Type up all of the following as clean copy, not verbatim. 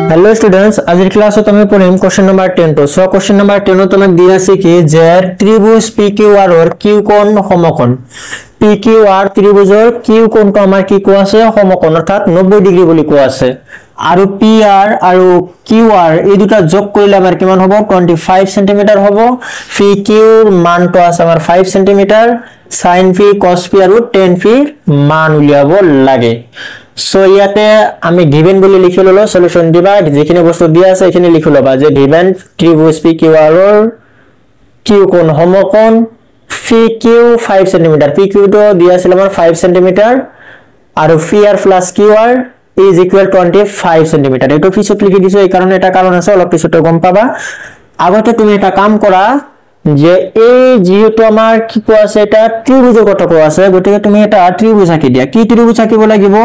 hello students, आज class तुम्हें पढ़िम question number 10 तो सो क्वेश्चन नंबर 10 तुम्हें दिया আছে কি যে ত্রিভুজ PQR এর কিউ কোণ সমকোণ PQR ত্ৰিভুজৰ কিউ কোণটো আমাৰ কি কোৱা আছে সমকোণ অৰ্থাৎ 90 ডিগ্ৰী বুলি কোৱা আছে আৰু PR আৰু QR এই দুটা যোগ কৰিলে আমাৰ কিমান হ'ব 25 সেমি হ'ব PQ মানটো আছে আমাৰ 5 semi sin phi cos phi আৰু tan phi মান উলিয়াব লাগে সো ইয়াতে আমি গিভেন বলি লিখি ললো সলিউশন দিবা যেখিনি বস্তু দিয়া আছে এখিনি লিখি লবা যে গিভেন ত্রিভুজ PQR এর কিউ কোণ সমকোণ PQ 5 সেমি PQ তো দিয়া আছিল আমাৰ 5 সেমি আৰু PR plus QR is equal 25 semi এটো পিছত লিখি দিছো এই কারণে এটা কারণ আছে অলপ পিছত গম পাবা আগতে তুমি এটা কাম কৰা যে এই যেহেতু আমাৰ কি কোৱা আছে এটা ত্ৰিভুজৰ কথা কোৱা আছে গতিকে তুমি এটা ত্রিভুজ আঁকি দিয়া কি ত্রিভুজ আঁকিব লাগিব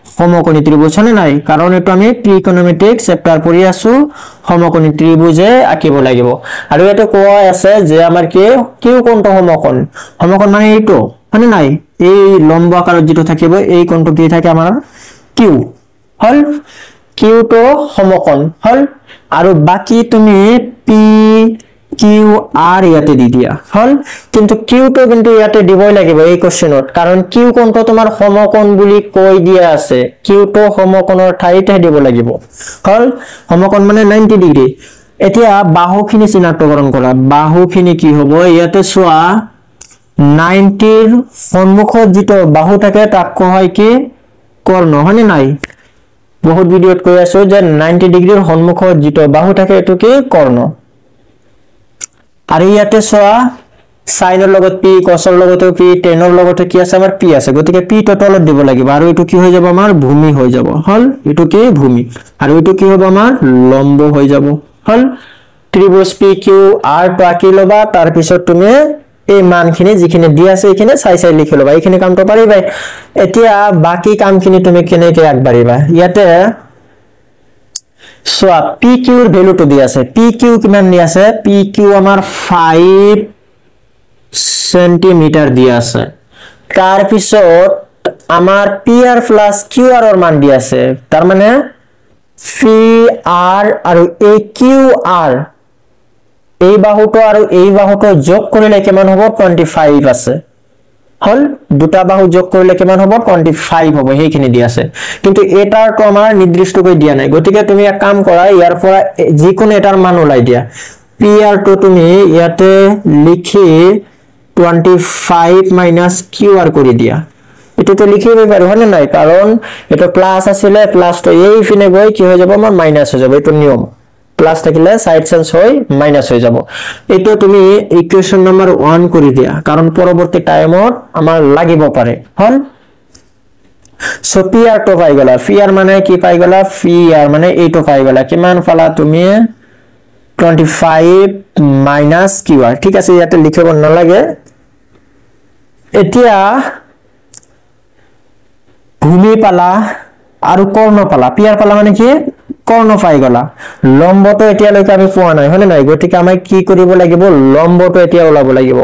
সমকোণী ত্রিভুজ হনে নাই কারণ এটো আমি ট্রিকোনোমেট্রিক চ্যাপ্টার পঢ়ি আছো সমকোণী ত্রিভুজে আঁকিব লাগিব আৰু এটো কোৱা আছে যে আমাৰ কি কিউ কোণটো সমকোণ সমকোণ মানে এইটো হনে নাই এই লম্ব আকাৰত যেটো থাকিব এই কোণটো কি থাকে আমাৰ কিউ হল কিউ তো সমকোণ হল আৰু বাকি তুমি পি কিউ আর ইয়াতে দি দিয়া হল কিন্তু কিউ তো কিন্তু ইয়াতে দিবই লাগিব এই কোশ্চেনত কাৰণ কিউ কোণটো তোমাৰ সমকোণ বুলি কৈ দিয়া আছে কিউ তো সমকোণৰ ঠাইতে দিব লাগিব হল সমকোণ মানে 90 ডিগ্ৰী এতিয়া বাহুখিনি চিনাক্তকৰণ কৰা বাহুখিনি কি হ'ব ইয়াতে চোৱা 90 ৰ সন্মুখত যেটো বাহু থাকে তাক কোৱা হয় কি কৰ্ণ হনে নাই বহুত ভিডিওত কৈ আছো যে 90 ডিগ্ৰীৰ সন্মুখত যেটো বাহু থাকে এটো কি কৰ্ণ আৰু ইয়াতে সোয়া সাইনৰ লগত p cosৰ লগতে p tanৰ লগতে কি আছে আমাৰ p আছে গতিকে p টো তলত দিব লাগিব আৰু এটো কি হৈ যাব আমাৰ ভূমি হৈ যাব হল এটো কি ভূমি আৰু এটো কি হ'ব আমাৰ লম্ব হৈ যাব হল ত্ৰিভুজ PQR টো আঁকি লবা তাৰ পিছত তুমি এই মানখিনি যিখিনি দিয়া আছে এইখিনি চাই চাই লিখি লবা এইখিনি কামটো পাৰিবা এতিয়া বাকি কামখিনি তুমি কেনেকৈ আগবাঢ়িবা ইয়াতে So PQ এৰ ভ্যালু তো দিয়া আছে PQ কিমান দিয়া আছে PQ আমাৰ 5 সেন্টিমিটাৰ দিয়া আছে তাৰ পিছত আমাৰ PR plus QR এৰ মান দিয়া আছে তাৰ মানে PR আৰু AQR এই বাহুটো আৰু এই বাহুটো যোগ কৰিলে কিমান হ'ব 25 আছে হল দুটা বাহু যোগ কৰিলে কিমান হ'ব 25 হ'ব হেখিনি দি আছে কিন্তু এটাৰ তো আমাৰ নিৰ্দিষ্ট কৈ দিয়া নাই গতিকে তুমি এক কাম কৰা ইয়াৰ পৰা যিকোনো এটাৰ মান ওলাই দিয়া PR তো তুমি ইয়াতে লিখি 25 - QR কৰি দিয়া এটো তো লিখিব পাৰো হনে নাই কাৰণ এটো প্লাস আছিল প্লাস তো এই ফিনে গৈ কি হৈ যাব আমাৰ মাইনাস হৈ যাব এটো নিয়ম প্লাস থাকিলে সাইড চেঞ্জ হৈ মাইনাস হৈ যাব এটো তুমি ইকুয়েশন নাম্বার 1 কৰি দিয়া কাৰণ পৰৱৰ্তী টাইমত আমাৰ লাগিব পাৰে হল সো PR তো পাই গলা PR মানে কি পাই গলা PR মানে এইটো পাই গলা কিমান পালা তুমি 25 - QR ঠিক আছে ইয়াতে লিখিব নালাগে এতিয়া ভূমি পালা আৰু কৰ্ণ পালা PR পালা মানে কি কৰ্ণ পাই গলা লম্বটো এতিয়া লৈকে আমি পোৱা নাই হলে নাই গতিকে আমি কি কৰিব লাগিব লম্বটো এতিয়া ওলাব লাগিব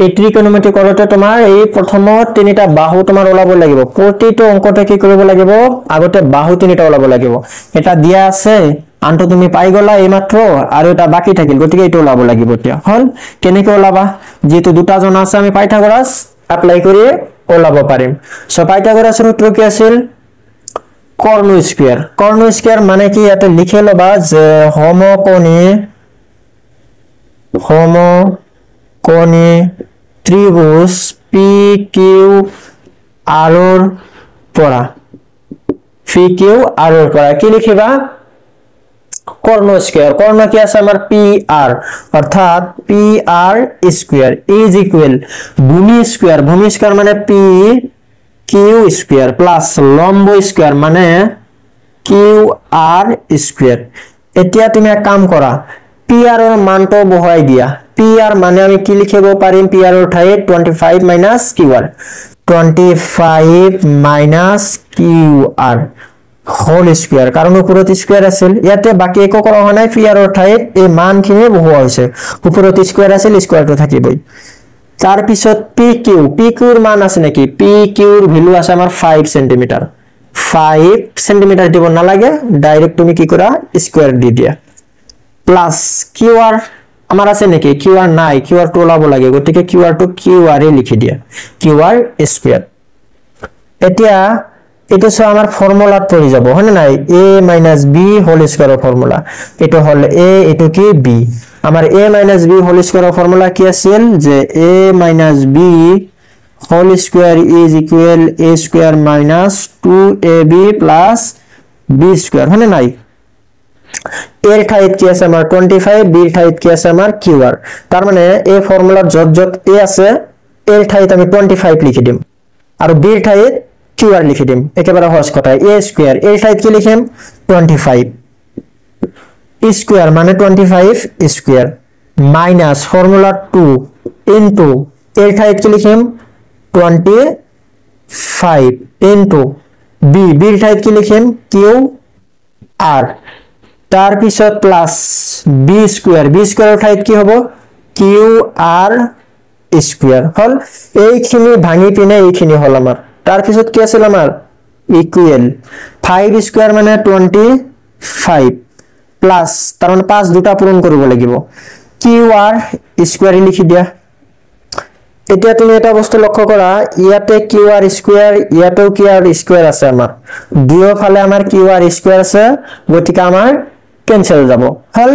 এই ত্ৰিকোণমিতি কৰোতে তোমাৰ এই প্ৰথমত তিনিটা বাহু তোমাৰ ওলাব লাগিব প্ৰতিটো অংকতে কি কৰিব লাগিব আগতে বাহু তিনিটা ওলাব লাগিব এটা দিয়া আছে আনটো তুমি পাই গলা এই মাত্ৰ আৰু এটা বাকি থাকিল গতিকে এটো ওলাব লাগিব এতিয়া হল কেনেকৈ ওলাবা যেটো দুটা জন আছে আমি পাইথাগোৰাছ এপ্লাই কৰি ওলাব পাৰিম সো পাইথাগোৰাছৰ সূত্র কি আছিল কর্ণ স্কয়ার মানে কি এটা লিখে লবা যে সমকোণী ত্রিভুজ PQR এর পৰা কি লিখিবা কৰ্ণ স্কয়াৰ কৰ্ণ কি আছে আমাৰ PR অর্থাৎ PR স্কয়ার ইজ ইকুয়াল ভূমি স্কয়ার মানে Q স্কয়ার প্লাস লম্ব স্কয়ার মানে QR স্কয়ার এতিয়া তুমি এক কাম কৰা PR এৰ মানটো বহাই দিয়া PR মানে আমি কি লিখিব পাৰিম PR এৰ ঠাইত 25 - QR 25 - QR হোল স্কয়াৰ কাৰণ উপৰত স্কয়াৰ আছিল ইয়াতে বাকি একো কৰা হোৱা নাই PR এৰ ঠাইত এই মানখিনি বহোৱা হৈছে উপৰত স্কয়াৰ আছিল স্কয়াৰটো থাকিবই तार पिছত PQ ৰ মান আছে নেকি PQ ৰ ভ্যালু আছে আমাৰ 5 সেমি 5 সেন্টিমিটার দিব না লাগে ডাইরেক্ট তুমি কি করা স্কয়ার দি দিয়া প্লাস কিউআর আমার আছে নাকি কিউআর নাই কিউআর টো লাব লাগে গতিকে কিউআর টু কিউআর এ লিখি দিয়া কিউআর স্কয়ার এতিয়া এটা সব আমার ফর্মুলা পড়ে যাব হনে নাই a - b whole square formula এটা হল a এটা কি b আমার a - b whole square formula কি আছিল যে a - b whole square is equal a square minus 2ab plus b square হনে নাই এর ঠাইত কি আছে আমার 25 b এর ঠাইত কি আছে আমার qr তার মানে এই ফর্মুলার যত a আছে এর ঠাইত আমি 25 লিখি দিম আর b এর ঠাইত qr লিখি দিম একেবারে সহজ কথা a স্কয়ার এর ঠাইত কি লিখিম 25 স্কয়ার মানে 25 স্কয়ার মাইনাস ফর্মুলা 2 ইনটু এর ঠাইত কি লিখিম 25 ইনটু b এর ঠাইত কি লিখিম qr তার পিছত প্লাস b স্কয়ার এর ঠাইত কি হবে qr স্কয়ার হল এইখিনি ভাঙি পিনে এইখিনি হল আমার তার পিছত কি আছিল আমার ইকুয়াল 5 স্কয়ার মানে 25 প্লাস তার মানে 5 দুটা পূরণ কৰিব লাগিব qr স্কয়াৰ লিখি দিয়া এতিয়া তুমি এটা বস্তু লক্ষ্য কৰা ইয়াতে qr স্কয়ার ইয়াতেও qr স্কয়ার আছে আমার দুয়ো ফালে আমার qr স্কয়ার আছে গতিকে আমার ক্যান্সেল যাব হল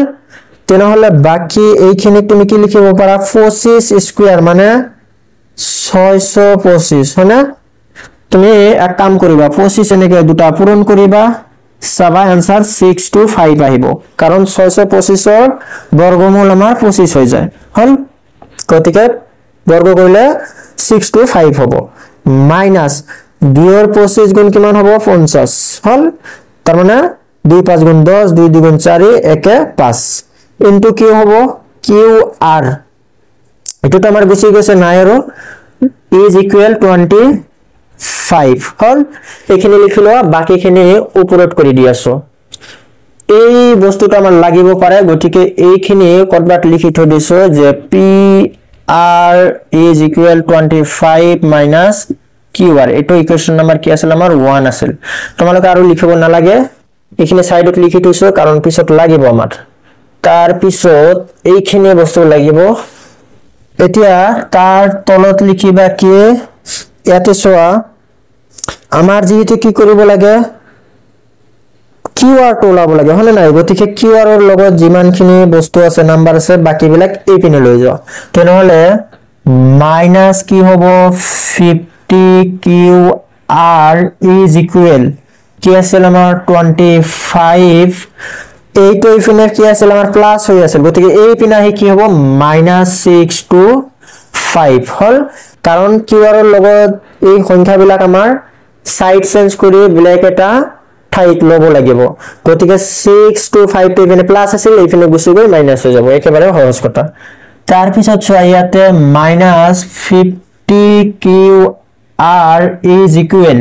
তেনহলে বাকি এইখিনি তুমি কি লিখিব পাৰা 25 স্কয়াৰ মানে 625 হনা তুমি এক কাম কৰিবা 25 এনেকে দুটা পূৰণ কৰিবা সবা आंसर 625 আহিব কাৰণ 625 ৰ বৰ্গমূল আমাৰ 25 হৈ যায় হল গতিকে বর্গ করলে 625 হবো মাইনাস 2 এর 25 গুণ কিমান হবো 50 হল তার মানে 2 5 গুণ 10 2 2 গুণ 4 1 5 ইনটু কি হবো qr এটা তো আমার গুছি গেছে না এরো ইজ ইকুয়াল 25 হল এখানে লিখিলো বাকিখিনি উপরত কৰি দিয়াছো এই বস্তুটা আমার লাগিব পারে গটিকে এইখিনি কতবাত লিখি থৈ দিছো যে p r is equal 25 minus qr এটো ইকুয়েশন নাম্বার কি আছিল আমার 1 আছিল তোমালোকে আৰু লিখিব না লাগে এখানে সাইডত লিখি থৈছো কারণ পিছত লাগিব আমার তার পিছত এইখিনি বস্তু লাগিব এতিয়া তার তলত লিখিবা কি ইয়াতে সোয়া আমার যেহেতু কি কৰিব লাগে qr টো লাব লাগে হলে নাই গতিকে qr এর লগত জিমানখিনি বস্তু আছে নাম্বার আছে বাকি বিলাক এই পিনে লৈ যাও তেনহলে মাইনাস কি হবে 50 qr ইজ ইকুয়াল কি আছিল আমার 25 এই তো ইফিনে কি আছিল আমার প্লাস হৈ আছিল গতিকে এই পিনে আহি কি হবে -625 হল কারণ qr এর লগত এই সংখ্যা বিলাক আমার সাইড চেঞ্জ কৰি ব্ল্যাক এটা ঠাইত লব লাগিব গতিকে 625 টো এখানে প্লাস আছে এইখানে গুছি গৈ মাইনাস হৈ যাব একেবারে সহজ কথা তার পিছত ইয়াতে -50 qr ইজ ইকুয়াল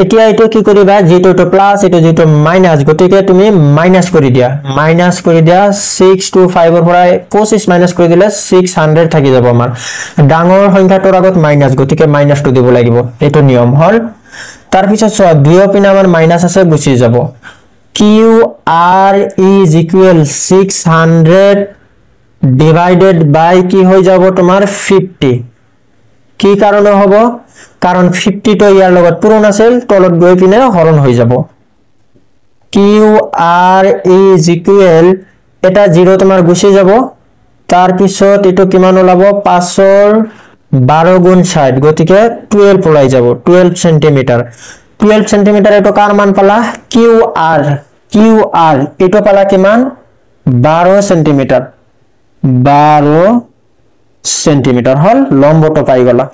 এতিয়া এটো কি কৰিবা যেটো তো প্লাস এটো যেটো মাইনাস গতিকে তুমি মাইনাস কৰি দিয়া 625 এৰ পৰা 25 মাইনাস কৰি দিলে 600 থাকি যাব আমাৰ ডাঙৰ সংখ্যাটোৰ আগত মাইনাস গতিকে মাইনাস টো দিব লাগিব এটো নিয়ম হল তার পিছত দুই পিনে আমার মাইনাস আছে গুছি যাব qr is equal 600 divided by কি হৈ যাব তোমার 50 কি কারণে হবে কারণ 50 তো ইয়ার লগত পূরণ আছিল তলত গৈ পিনে হরণ হৈ যাব qr is equal এটা 0 তোমার গুছি যাব তার পিছত এটো কিমান ওলাব 5 এর 12 গুণ 60 গতিকে 12 ওলাই যাব 12 সেন্টিমিটার 12 সেন্টিমিটার এটো কার মান পালা qr এটো পালা কিমান 12 সেন্টিমিটার 12 সেন্টিমিটার হল লম্বটো পাই গলা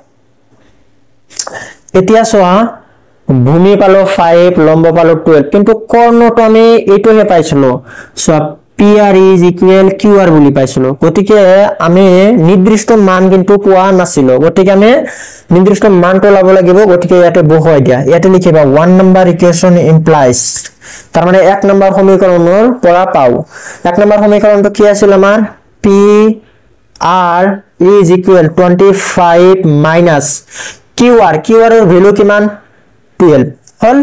এতিয়া সোয়া ভূমি পালো 5 লম্ব পালো 12 কিন্তু কর্ণটো আমি এটোহে পাইছিলো সব pr is equal qr বুলি পাইছিলো গতিকে আমি নির্দিষ্ট মান কিন্তু পোৱা নাছিল গতিকে আমি নিৰ্দিষ্ট মানটো লাব লাগিব গতিকে ইয়াতে বহুৱাই দিয়া ইয়াতে লিখিবা 1 নাম্বাৰ ইকুয়েশন ইমপ্লাইজ তাৰ মানে 1 নাম্বাৰ সমীকৰণৰ পৰা পাও 1 নাম্বাৰ সমীকৰণটো কি আছিল আমাৰ pr is equal 25 minus qr এর ভ্যালু কিমান 12 হল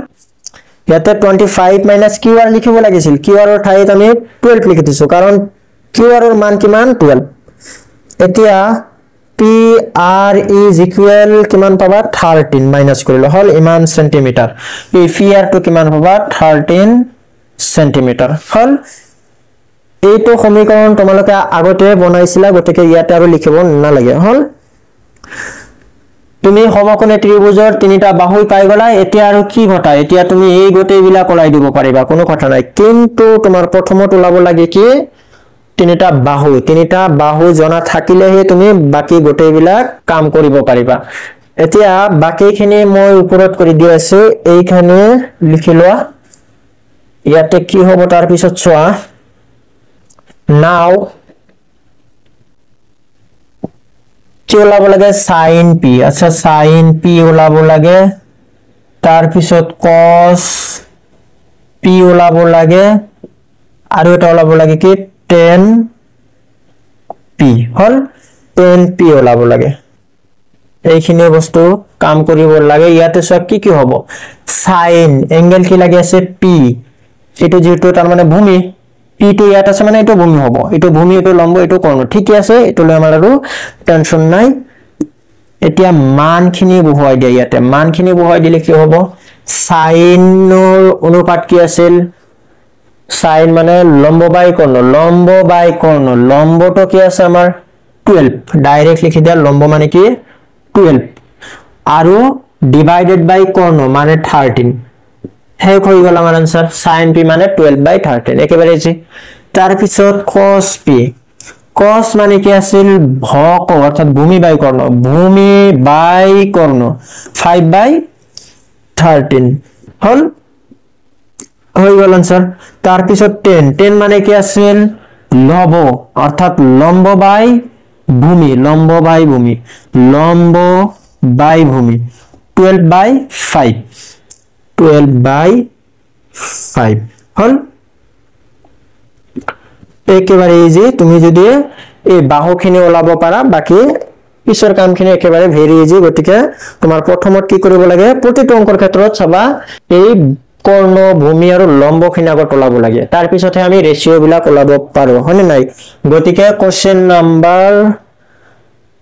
ইয়াতে 25 মাইনাস QR লিখিব লাগিছিল QR ৰ ঠাইত আমি 12 লিখি দিছো কাৰণ QR ৰ মান কিমান 12 এতিয়া PR is equal কিমান পাবা 13 মাইনাস কৰিলো হল ইমান সেন্টিমিটাৰ এই PR টো কিমান পাবা 13 সেন্টিমিটাৰ হল এইটো সমীকৰণ তোমালোকে আগতে বনাইছিলা গতিকে ইয়াতে আৰু লিখিব নালাগে হল তুমি সমকোণী ত্ৰিভুজৰ তিনিটা বাহু পাই গলা এতিয়া আৰু কি ঘটা এতিয়া তুমি এই গোটেইবিলাক ওলাই দিব পাৰিবা কোনো কথা নাই কিন্তু তোমাৰ প্ৰথমত ওলাব লাগে কি তিনিটা বাহু জনা থাকিলেহে তুমি বাকি গোটেইবিলাক কাম কৰিব পাৰিবা এতিয়া বাকিখিনি মই ওপৰত কৰি দি আছো এইখানে লিখি লোৱা ইয়াতে কি হ'ব তাৰ পিছত চোৱা নাও কি ওলাব লাগে sin p আচ্ছা sin p ওলাব লাগে তাৰ পিছত cos p ওলাব লাগে আৰু এটা ওলাব লাগে কি tan p হল tan p ওলাব লাগে এইখিনি বস্তু কাম কৰিব লাগে ইয়াতে সব কি কি হ'ব sin এঙ্গেল কি লাগি আছে p এটো যেটো তাৰ মানে ভূমি p টো ইয়াত আছে মানে এটো ভূমি হ'ব এটো ভূমি এটো লম্ব এটো কৰ্ণ ঠিক আছে এটো লৈ আমাৰ আৰু টেনশন নাই এতিয়া মানখিনি বহুৱাই দিয়া ইয়াতে মানখিনি বহুৱাই দিলে কি হ'ব sin ৰ অনুপাত কি আছিল sin মানে লম্ব বাই কৰ্ণ লম্বটো কি আছে আমাৰ 12 ডাইৰেক্ট লিখি দিয়া লম্ব মানে কি 12 আৰু ডিভাইডেড বাই কৰ্ণ মানে 13 হে হৈ গল আমাৰ आंसर sin p মানে 12/13 একেবাৰে জি তাৰ পিছত cos মানে কি আছিল ভক অৰ্থাৎ ভূমি বাই কৰ্ণ 5/13 হল হৈ গল आंसर তাৰ পিছত tan মানে কি আছিল লব অৰ্থাৎ লম্ব বাই ভূমি 12/5 হল একেবাৰে ইজি তুমি যদি এই বাহুখিনি ওলাব পাৰা বাকি পিছৰ কামখিনি একেবাৰে ভেৰি ইজি গতিকে তোমাৰ প্ৰথমত কি কৰিব লাগে প্ৰতিটো অংকৰ ক্ষেত্ৰত চাবা এই কৰ্ণ ভূমি আৰু লম্বখিনি আগত ওলাব লাগে তাৰ পিছতে আমি ৰেশিও বিলাক ওলাব পাৰো হয়নে নাই গতিকে কোশ্চেন নাম্বাৰ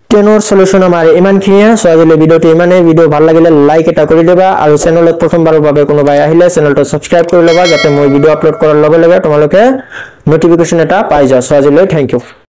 10 ৰ সলিউশন আমাৰ ইমানখিনিয়ে সহজলে ভিডিওটো ইমানে ভিডিও ভাল লাগিলে লাইক এটা কৰি দিবা আৰু চেনেলত প্ৰথমবাৰৰ বাবে কোনোবাই আহিলে চেনেলটো সাবস্ক্ৰাইব কৰি লবা যাতে মই ভিডিও আপলোড কৰাৰ লগে লগে তোমালোকে নোটিফিকেশন এটা পাই যাও সহজলে থ্যাংক ইউ